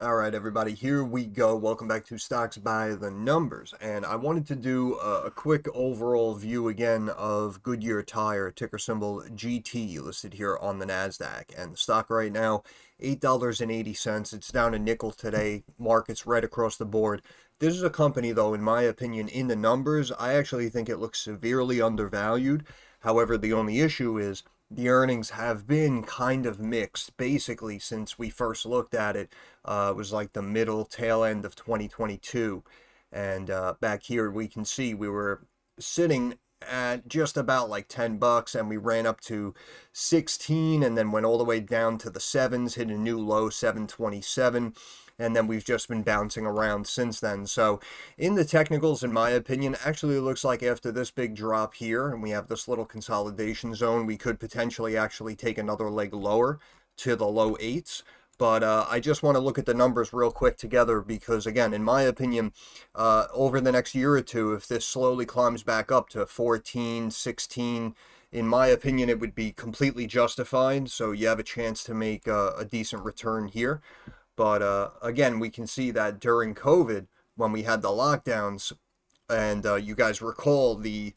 All right, everybody, here we go. Welcome back to Stocks by the Numbers. And I wanted to do a quick overall view again of Goodyear Tire, ticker symbol GT, listed here on the NASDAQ. And the stock right now, $8.80. It's down a nickel today. Markets right across the board. This is a company, though, in my opinion, in the numbers, I actually think it looks severely undervalued. However, the only issue is the earnings have been kind of mixed, basically, since we first looked at it. It was like the middle tail end of 2022. And back here we can see we were sitting at just about like $10 and we ran up to 16 and then went all the way down to the sevens, hit a new low 727, and then we've just been bouncing around since then. So in the technicals, in my opinion, actually it looks like after this big drop here and we have this little consolidation zone, we could potentially actually take another leg lower to the low eights. But I just want to look at the numbers real quick together because, again, in my opinion, over the next year or two, if this slowly climbs back up to 14, 16, in my opinion, it would be completely justified. So you have a chance to make a decent return here. But again, we can see that during COVID, when we had the lockdowns, and you guys recall the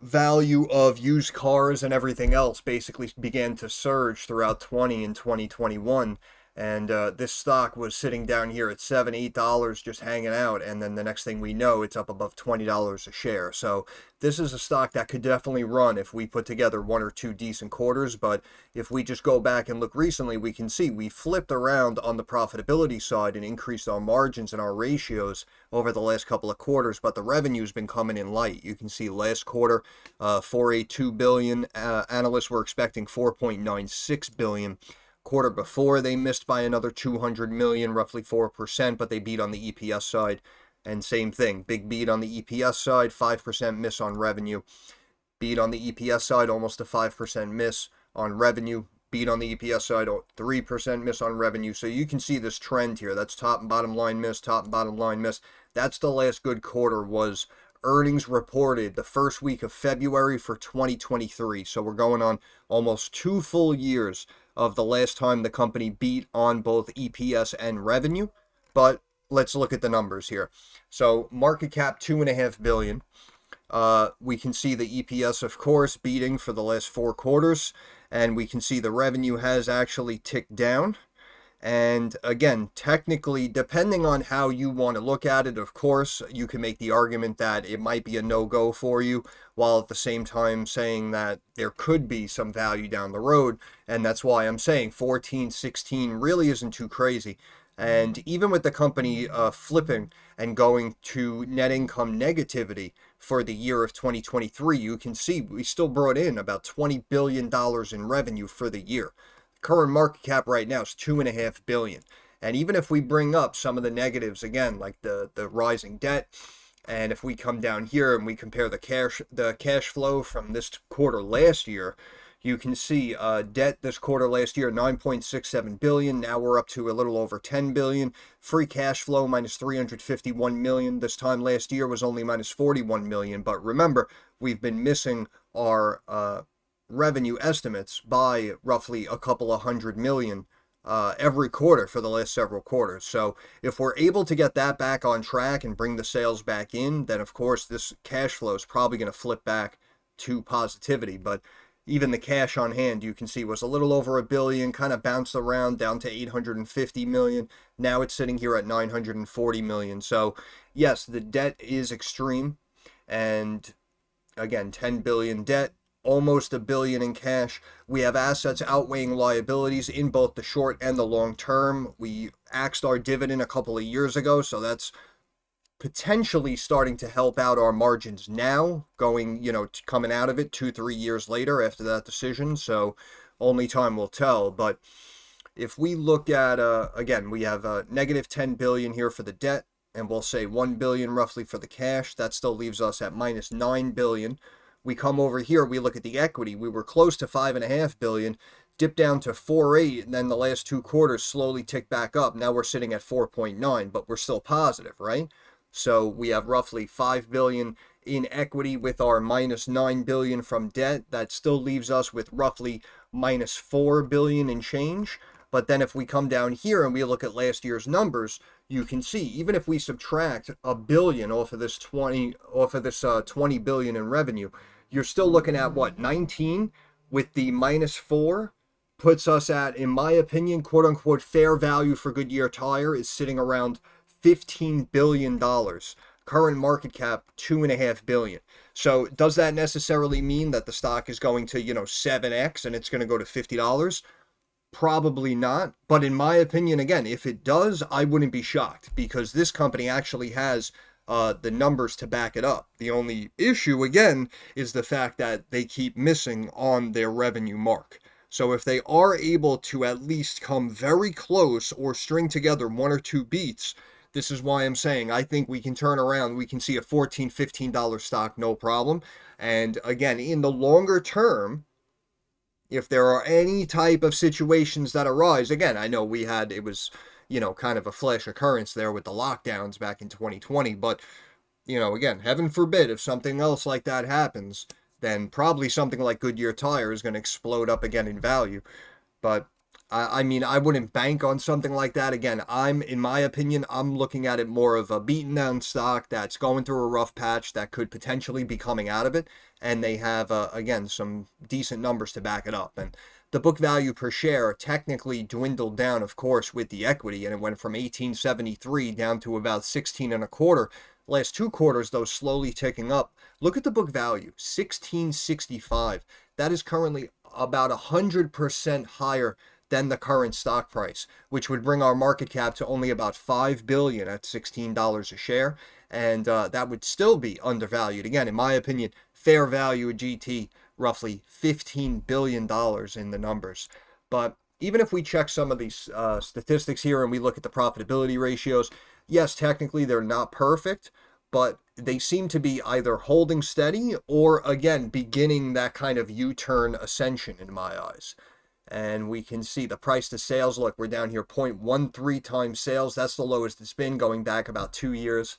value of used cars and everything else basically began to surge throughout 20 and 2021. And this stock was sitting down here at $7, $8 just hanging out. And then the next thing we know, it's up above $20 a share. So this is a stock that could definitely run if we put together one or two decent quarters. But if we just go back and look recently, we can see we flipped around on the profitability side and increased our margins and our ratios over the last couple of quarters. But the revenue's been coming in light. You can see last quarter, 482 billion. Analysts were expecting 4.96 billion. Quarter before, they missed by another 200 million, roughly 4%, but they beat on the EPS side. And same thing, big beat on the EPS side, 5% miss on revenue. Beat on the EPS side, almost a 5% miss on revenue. Beat on the EPS side, 3% miss on revenue. So you can see this trend here. That's top and bottom line miss, top and bottom line miss. That's the last good quarter was earnings reported the first week of February for 2023. So we're going on almost 2 full years of the last time the company beat on both EPS and revenue. But let's look at the numbers here. So market cap 2.5 billion. We can see the EPS, of course, beating for the last 4 quarters, and we can see the revenue has actually ticked down. And again, technically, depending on how you want to look at it, of course, you can make the argument that it might be a no-go for you, while at the same time saying that there could be some value down the road. And that's why I'm saying 14, 16 really isn't too crazy. And even with the company flipping and going to net income negativity for the year of 2023, you can see we still brought in about $20 billion in revenue for the year. Current market cap right now is 2.5 billion. And even if we bring up some of the negatives again, like the rising debt, and if we come down here and we compare the cash flow from this quarter last year, you can see debt this quarter last year 9.67 billion. Now we're up to a little over 10 billion. Free cash flow minus 351 million. This time last year was only minus 41 million. But remember, we've been missing our revenue estimates by roughly a couple of hundred million every quarter for the last several quarters. So if we're able to get that back on track and bring the sales back in, then of course this cash flow is probably going to flip back to positivity. But even the cash on hand, you can see, was a little over a billion, kind of bounced around down to 850 million. Now it's sitting here at 940 million. So yes, the debt is extreme. And again, 10 billion debt, almost a billion in cash. We have assets outweighing liabilities in both the short and the long term. We axed our dividend a couple of years ago, so that's potentially starting to help out our margins now, going, coming out of it 2-3 years later after that decision. So only time will tell. But if we look at, again, we have negative 10 billion here for the debt, and we'll say 1 billion roughly for the cash. That still leaves us at minus 9 billion. We come over here, we look at the equity. We were close to 5.5 billion, dipped down to 4.8, and then the last 2 quarters slowly ticked back up. Now we're sitting at 4.9, but we're still positive, right? So we have roughly 5 billion in equity with our minus 9 billion from debt. That still leaves us with roughly minus 4 billion in change. But then if we come down here and we look at last year's numbers, you can see even if we subtract $1 billion off of this 20 billion in revenue, you're still looking at what, 19 with the -4 puts us at, in my opinion, quote unquote fair value for Goodyear Tire is sitting around $15 billion. Current market cap, $2.5 billion. So does that necessarily mean that the stock is going to, 7x and it's going to go to $50? Probably not. But in my opinion, again, if it does, I wouldn't be shocked because this company actually has the numbers to back it up. The only issue, again, is the fact that they keep missing on their revenue mark. So if they are able to at least come very close or string together one or two beats, this is why I'm saying I think we can turn around. We can see a $14, $15 stock, no problem. And again, in the longer term, if there are any type of situations that arise, again, I know it was, kind of a flash occurrence there with the lockdowns back in 2020, but, again, heaven forbid if something else like that happens, then probably something like Goodyear Tire is going to explode up again in value. But I mean, I wouldn't bank on something like that. Again, in my opinion, I'm looking at it more of a beaten down stock that's going through a rough patch that could potentially be coming out of it. And they have, again, some decent numbers to back it up. And the book value per share technically dwindled down, of course, with the equity, and it went from 1873 down to about 16 and a quarter. Last 2 quarters, though, slowly ticking up. Look at the book value, 1665. That is currently about 100% higher than the current stock price, which would bring our market cap to only about $5 billion at $16 a share. And that would still be undervalued. Again, in my opinion, fair value at GT, roughly $15 billion in the numbers. But even if we check some of these statistics here and we look at the profitability ratios, yes, technically they're not perfect, but they seem to be either holding steady or, again, beginning that kind of U-turn ascension in my eyes. And we can see the price to sales. Look, we're down here 0.13 times sales. That's the lowest it's been going back about 2 years.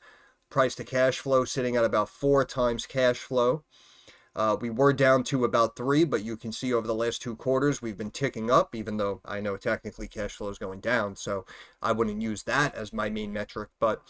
Price to cash flow sitting at about 4 times cash flow. We were down to about 3, but you can see over the last 2 quarters we've been ticking up, even though I know technically cash flow is going down, so I wouldn't use that as my main metric. But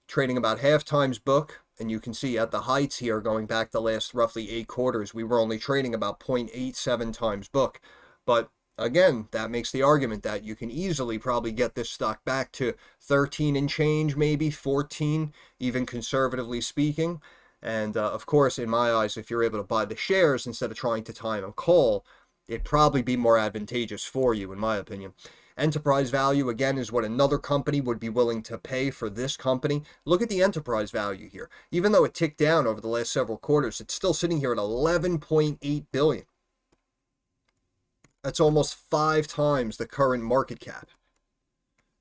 trading about half times book, and you can see at the heights here going back the last roughly 8 quarters, we were only trading about 0.87 times book. But again, that makes the argument that you can easily probably get this stock back to 13 and change, maybe 14, even conservatively speaking. And of course, in my eyes, if you're able to buy the shares instead of trying to time and call, it'd probably be more advantageous for you, in my opinion. Enterprise value, again, is what another company would be willing to pay for this company. Look at the enterprise value here. Even though it ticked down over the last several quarters, it's still sitting here at $11.8 billion. That's almost 5 times the current market cap.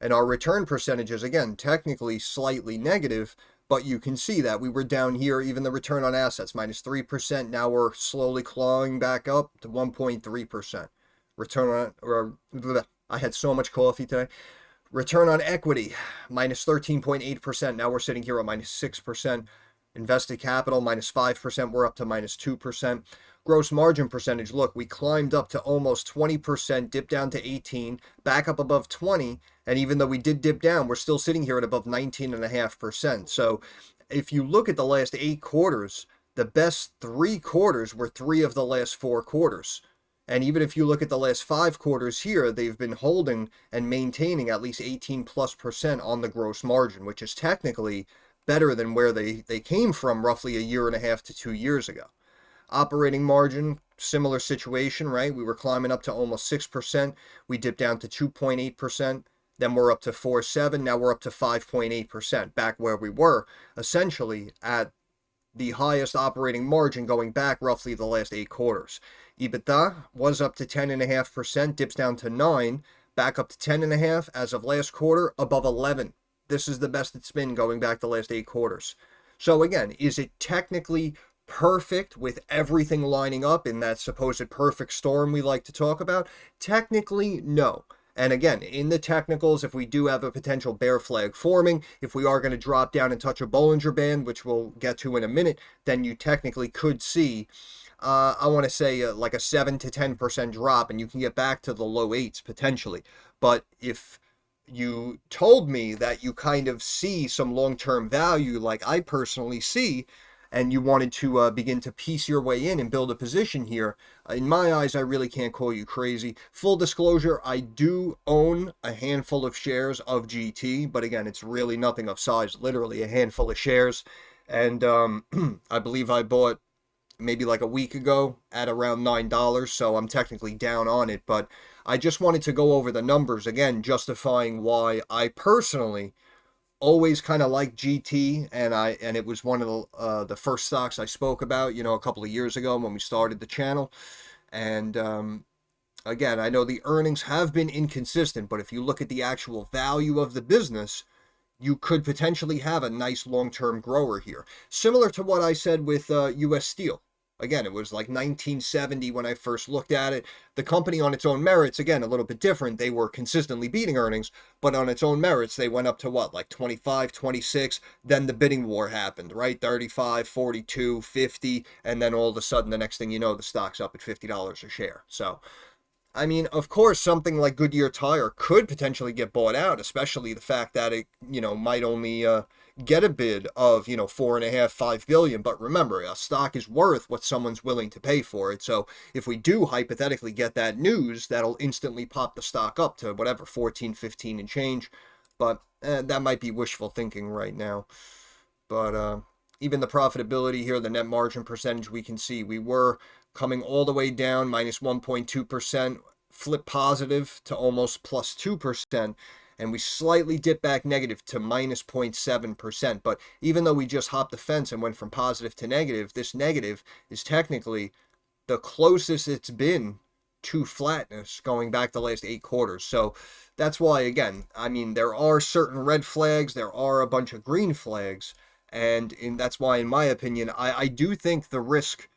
And our return percentages, again, technically slightly negative, but you can see that we were down here, even the return on assets, -3%. Now we're slowly clawing back up to 1.3%. Return on, I had so much coffee today. Return on equity, -13.8%. Now we're sitting here at -6%. Invested capital, -5%. We're up to -2%. Gross margin percentage, look, we climbed up to almost 20%, dipped down to 18, back up above 20, and even though we did dip down, we're still sitting here at above 19.5%. So if you look at the last 8 quarters, the best 3 quarters were 3 of the last 4 quarters. And even if you look at the last 5 quarters here, they've been holding and maintaining at least 18+% on the gross margin, which is technically better than where they came from roughly a year and a half to 2 years ago. Operating margin, similar situation, right? We were climbing up to almost 6%. We dipped down to 2.8%. Then we're up to 4.7. Now we're up to 5.8%, back where we were, essentially at the highest operating margin going back roughly the last 8 quarters. EBITDA was up to 10.5%, dips down to 9, back up to 10.5 as of last quarter, above 11. This is the best it's been going back the last 8 quarters. So again, is it technically perfect with everything lining up in that supposed perfect storm we like to talk about? Technically, no. And again, in the technicals, if we do have a potential bear flag forming, if we are going to drop down and touch a Bollinger Band, which we'll get to in a minute, then you technically could see I want to say like a 7 to 10% drop, and you can get back to the low eights potentially. But if you told me that you kind of see some long-term value, like I personally see, and you wanted to begin to piece your way in and build a position here, in my eyes, I really can't call you crazy. Full disclosure, I do own a handful of shares of GT, but again, it's really nothing of size, literally a handful of shares. And I believe I bought maybe like a week ago at around $9, so I'm technically down on it. But I just wanted to go over the numbers again, justifying why I personally always kind of like GT, and it was one of the first stocks I spoke about, a couple of years ago when we started the channel. And again, I know the earnings have been inconsistent, but if you look at the actual value of the business, you could potentially have a nice long-term grower here. Similar to what I said with US Steel. Again, it was like 1970 when I first looked at it. The company on its own merits, again, a little bit different. They were consistently beating earnings, but on its own merits, they went up to what, like 25, 26. Then the bidding war happened, right? 35, 42, 50. And then all of a sudden, the next thing you know, the stock's up at $50 a share. So I mean, of course, something like Goodyear Tire could potentially get bought out, especially the fact that it, might only get a bid of, 4.5, 5 billion. But remember, a stock is worth what someone's willing to pay for it. So if we do hypothetically get that news, that'll instantly pop the stock up to whatever, 14, 15 and change. But that might be wishful thinking right now. But even the profitability here, the net margin percentage, we can see we were coming all the way down, minus 1.2%, flip positive to almost plus 2%, and we slightly dipped back negative to minus 0.7%. But even though we just hopped the fence and went from positive to negative, this negative is technically the closest it's been to flatness going back the last 8 quarters. So that's why, again, I mean, there are certain red flags, there are a bunch of green flags, and that's why, in my opinion, I do think the risk,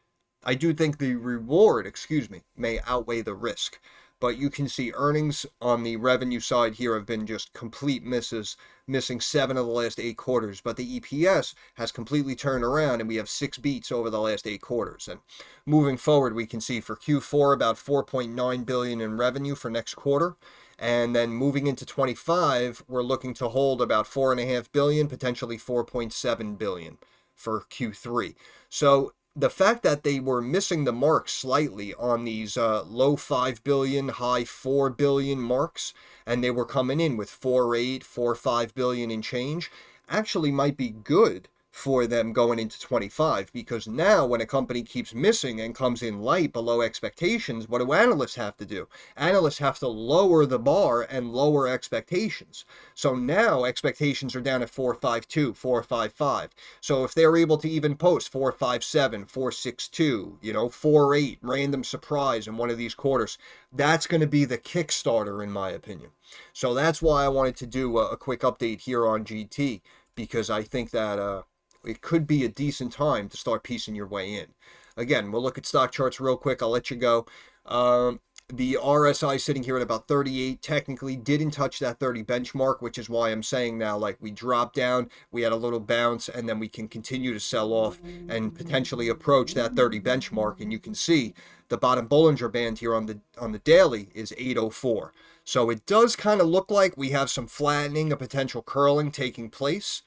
I do think the reward, excuse me, may outweigh the risk. But you can see earnings on the revenue side here have been just complete misses, missing 7 of the last 8 quarters. But the EPS has completely turned around, and we have 6 beats over the last 8 quarters. And moving forward, we can see for Q4 about 4.9 billion in revenue for next quarter. And then moving into 25, we're looking to hold about 4.5 billion, potentially 4.7 billion for Q3. So the fact that they were missing the mark slightly on these low 5 billion, high 4 billion marks, and they were coming in with 4.8, 4.5 billion in change, actually might be good for them going into 25, because now when a company keeps missing and comes in light below expectations, what do analysts have to do? Analysts have to lower the bar and lower expectations. So now expectations are down at 452, 455. So if they're able to even post 457, 462, 48, random surprise in one of these quarters, that's going to be the Kickstarter, in my opinion. So that's why I wanted to do a quick update here on GT, because I think that it could be a decent time to start piecing your way in. Again, we'll look at stock charts real quick. I'll let you go. The RSI sitting here at about 38 technically didn't touch that 30 benchmark, which is why I'm saying now, like, we dropped down, we had a little bounce, and then we can continue to sell off and potentially approach that 30 benchmark. And you can see the bottom Bollinger Band here on the daily is 804. So it does kind of look like we have some flattening, a potential curling taking place.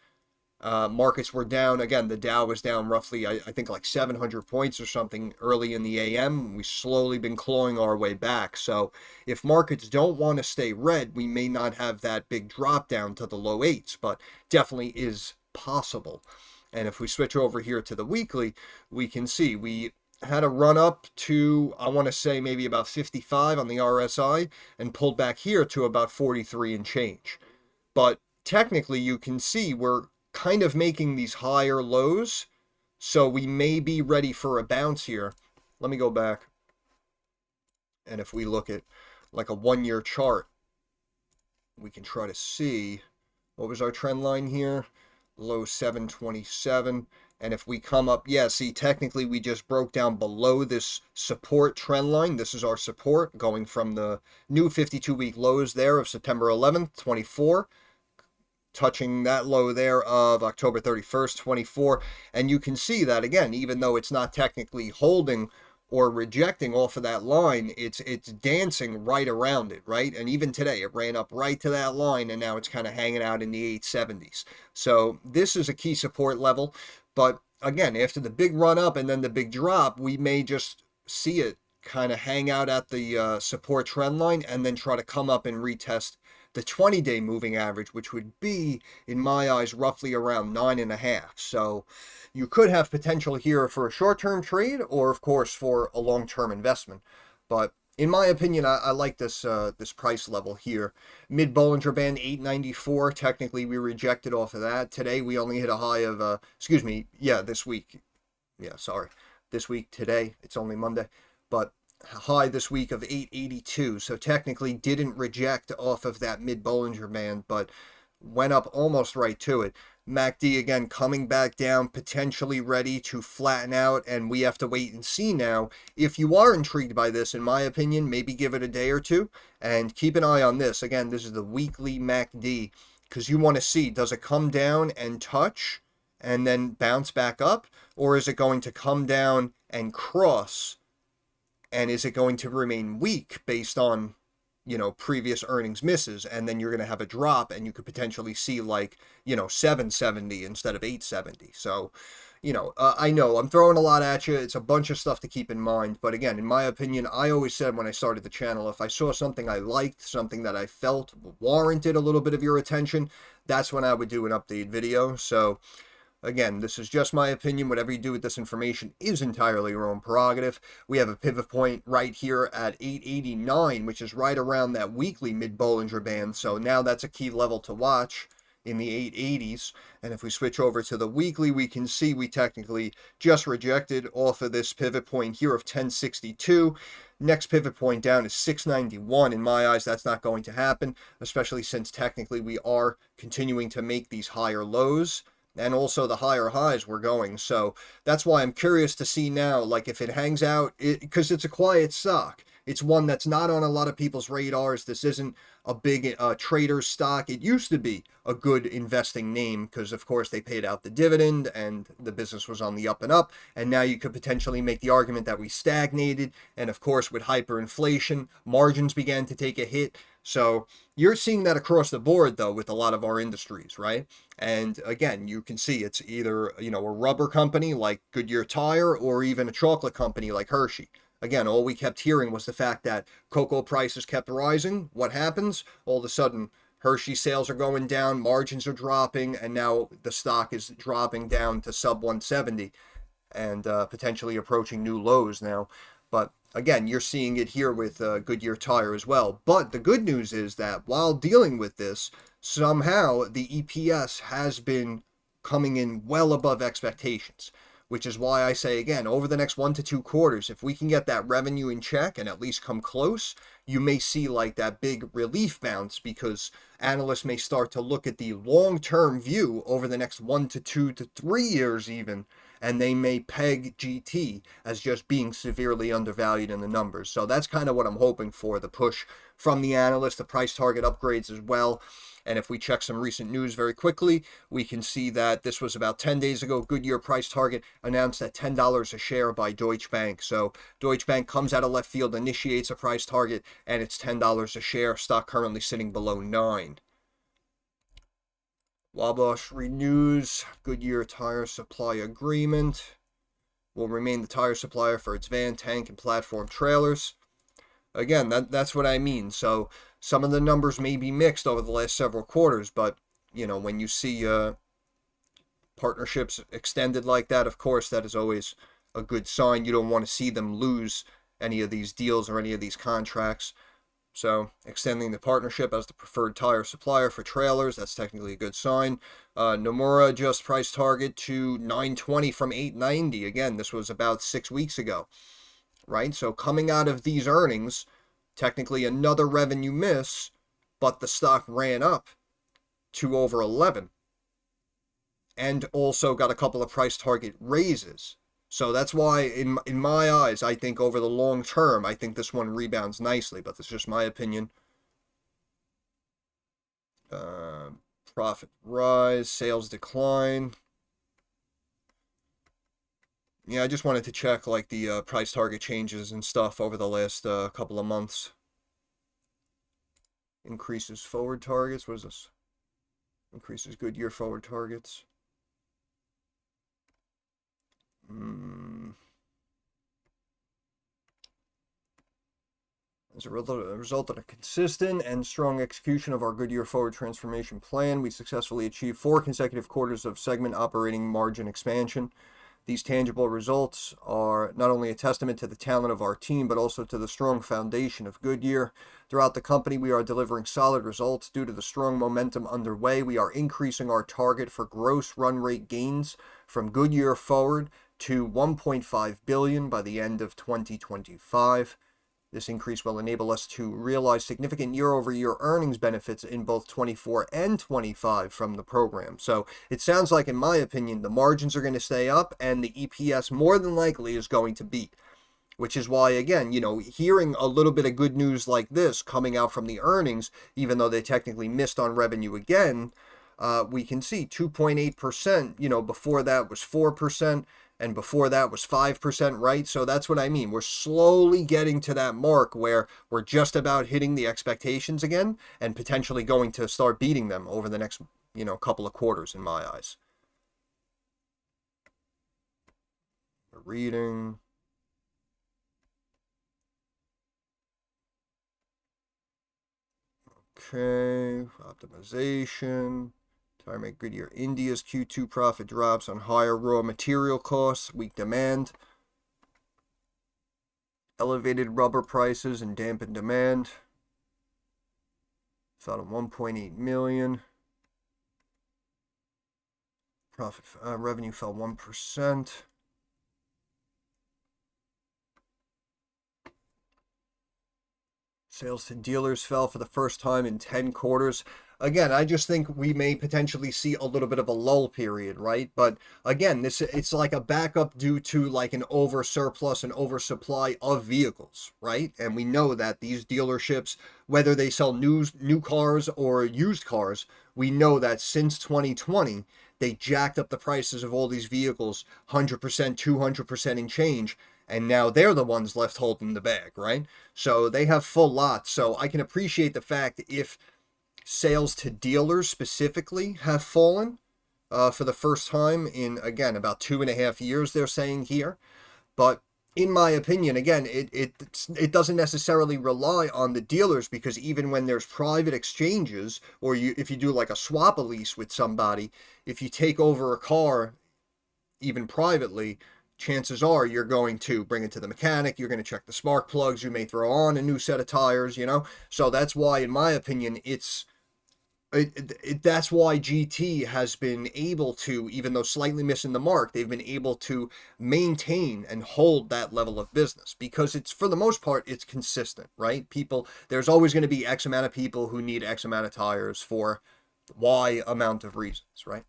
Markets were down. Again, the Dow was down roughly, I think, like 700 points or something early in the AM. We've slowly been clawing our way back. So if markets don't want to stay red, we may not have that big drop down to the low eights, but definitely is possible. And if we switch over here to the weekly, we can see we had a run up to, I want to say, maybe about 55 on the RSI, and pulled back here to about 43 and change. But technically, you can see we're kind of making these higher lows, so we may be ready for a bounce here. Let me go back, and if we look at like a 1-year chart, we can try to see what was our trend line here. Low 727. And if we come up, yeah, see, technically we just broke down below this support trend line. This is our support going from the new 52-week lows there of September 11th, 24, touching that low there of October 31st, 24. And you can see that, again, even though it's not technically holding or rejecting off of that line, it's dancing right around it, right? And even today, it ran up right to that line, and now it's kind of hanging out in the 870s. So this is a key support level. But again, after the big run up and then the big drop, we may just see it kind of hang out at the support trend line and then try to come up and retest the 20-day moving average, which would be, in my eyes, roughly around 9.5. So you could have potential here for a short-term trade or, of course, for a long-term investment. But in my opinion, I like this this price level here. Mid-Bollinger Band 894. Technically, we rejected off of that. Today, we only hit a high of, excuse me, yeah, this week. Yeah, sorry. This week, today, it's only Monday. But high this week of 882. So technically didn't reject off of that mid-Bollinger Band, but went up almost right to it. MACD again coming back down, potentially ready to flatten out, and we have to wait and see now. If you are intrigued by this, in my opinion, maybe give it a day or two and keep an eye on this. Again, this is the weekly MACD, because you want to see, does it come down and touch and then bounce back up, or is it going to come down and cross, and is it going to remain weak based on, you know, previous earnings misses, and then you're going to have a drop, and you could potentially see like, you know, 770 instead of 870. So, you know, I know I'm throwing a lot at you. It's a bunch of stuff to keep in mind. But again, in my opinion, I always said when I started the channel, if I saw something I liked, something that I felt warranted a little bit of your attention, that's when I would do an update video. So again, this is just my opinion. Whatever you do with this information is entirely your own prerogative. We have a pivot point right here at 889, which is right around that weekly mid-Bollinger Band. So now that's a key level to watch in the 880s. And if we switch over to the weekly, we can see we technically just rejected off of this pivot point here of 1062. Next pivot point down is 691. In my eyes, that's not going to happen, especially since technically we are continuing to make these higher lows, and also the higher highs we're going. So that's why I'm curious to see now, like if it hangs out, because it's a quiet stock. It's one that's not on a lot of people's radars. This isn't a big trader stock. It used to be a good investing name because, of course, they paid out the dividend and the business was on the up and up. And now you could potentially make the argument that we stagnated. And, of course, with hyperinflation, margins began to take a hit. So you're seeing that across the board, though, with a lot of our industries, right? And again, you can see it's either, you know, a rubber company like Goodyear Tire or even a chocolate company like Hershey. Again, all we kept hearing was the fact that cocoa prices kept rising. What happens? All of a sudden, Hershey sales are going down, margins are dropping, and now the stock is dropping down to sub 170 and potentially approaching new lows now. But again, you're seeing it here with Goodyear Tire as well. But the good news is that while dealing with this, somehow the EPS has been coming in well above expectations, which is why I say, again, over the next 1 to 2 quarters, if we can get that revenue in check and at least come close, you may see like that big relief bounce, because analysts may start to look at the long-term view over the next 1 to 2 to 3 years even, and they may peg GT as just being severely undervalued in the numbers. So that's kind of what I'm hoping for, the push from the analyst, the price target upgrades as well. And if we check some recent news very quickly, we can see that this was about 10 days ago. Goodyear price target announced at $10 a share by Deutsche Bank. So Deutsche Bank comes out of left field, initiates a price target, and it's $10 a share. Stock currently sitting below 9. Wabash renews Goodyear tire supply agreement. Will remain the tire supplier for its van, tank, and platform trailers. Again, that's what I mean. So some of the numbers may be mixed over the last several quarters, but, you know, when you see partnerships extended like that, of course, that is always a good sign. You don't want to see them lose any of these deals or any of these contracts. So extending the partnership as the preferred tire supplier for trailers, that's technically a good sign. Nomura just price target to 920 from 890. Again, this was about 6 weeks ago, right? So coming out of these earnings, technically another revenue miss, but the stock ran up to over 11 and also got a couple of price target raises. So that's why, in my eyes, I think over the long term, I think this one rebounds nicely, but that's just my opinion. Profit rise, sales decline. Yeah, I just wanted to check like the price target changes and stuff over the last couple of months. Increases forward targets. What is this? Increases Goodyear forward targets. As a result of a consistent and strong execution of our Goodyear Forward Transformation Plan, we successfully achieved 4 consecutive quarters of segment operating margin expansion. These tangible results are not only a testament to the talent of our team, but also to the strong foundation of Goodyear. Throughout the company, we are delivering solid results. Due to the strong momentum underway, we are increasing our target for gross run rate gains from Goodyear Forward to $1.5 billion by the end of 2025. This increase will enable us to realize significant year-over-year earnings benefits in both 24 and 25 from the program. So it sounds like, in my opinion, the margins are going to stay up and the EPS more than likely is going to beat. Which is why, again, hearing a little bit of good news like this coming out from the earnings, even though they technically missed on revenue again, we can see 2.8%, before that was 4%. And before that was 5%, right? So that's what I mean. We're slowly getting to that mark where we're just about hitting the expectations again and potentially going to start beating them over the next, couple of quarters in my eyes. Reading. Okay, optimization. Tire make Goodyear India's Q2 profit drops on higher raw material costs, weak demand, elevated rubber prices, and dampened demand. Fell to 1.8 million. Revenue fell 1%. Sales to dealers fell for the first time in 10 quarters. Again, I just think we may potentially see a little bit of a lull period, right? But again, it's like a backup due to like an over surplus and oversupply of vehicles, right? And we know that these dealerships, whether they sell new cars or used cars, we know that since 2020, they jacked up the prices of all these vehicles 100%, 200% in change. And now they're the ones left holding the bag, right? So they have full lots. So I can appreciate the fact if sales to dealers specifically have fallen for the first time in, again, about 2.5 years, they're saying here. But in my opinion, again, it doesn't necessarily rely on the dealers, because even when there's private exchanges, or if you do like a swap a lease with somebody, if you take over a car, even privately, chances are you're going to bring it to the mechanic, you're going to check the spark plugs, you may throw on a new set of tires, So that's why, in my opinion, that's why GT has been able to, even though slightly missing the mark, they've been able to maintain and hold that level of business, because it's, for the most part, it's consistent, right? There's always going to be X amount of people who need X amount of tires for Y amount of reasons, right?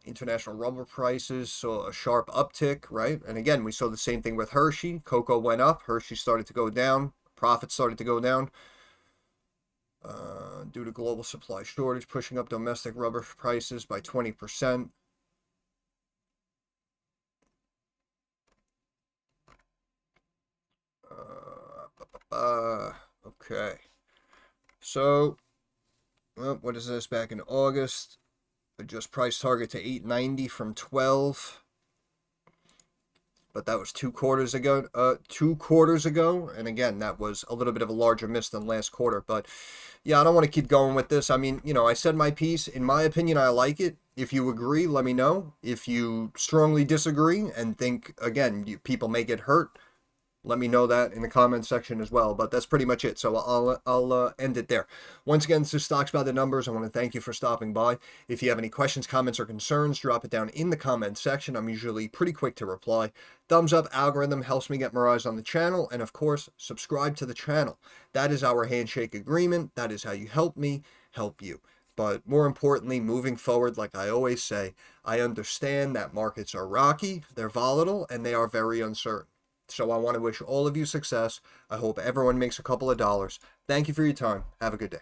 International rubber prices saw a sharp uptick, right? And again, we saw the same thing with Hershey. Cocoa went up, Hershey started to go down, profits started to go down due to global supply shortage, pushing up domestic rubber prices by 20%. Okay. So, what is this? Back in August, adjust price target to 890 from 12. But that was 2 quarters ago. 2 quarters ago, and again, that was a little bit of a larger miss than last quarter. But yeah, I don't want to keep going with this. I mean, I said my piece. In my opinion, I like it. If you agree, let me know. If you strongly disagree and think, again, people may get hurt, let me know that in the comments section as well. But that's pretty much it. So I'll end it there. Once again, this is Stocks by the Numbers. I want to thank you for stopping by. If you have any questions, comments, or concerns, drop it down in the comments section. I'm usually pretty quick to reply. Thumbs up algorithm helps me get more eyes on the channel. And of course, subscribe to the channel. That is our handshake agreement. That is how you help me help you. But more importantly, moving forward, like I always say, I understand that markets are rocky, they're volatile, and they are very uncertain. So I want to wish all of you success. I hope everyone makes a couple of dollars. Thank you for your time. Have a good day.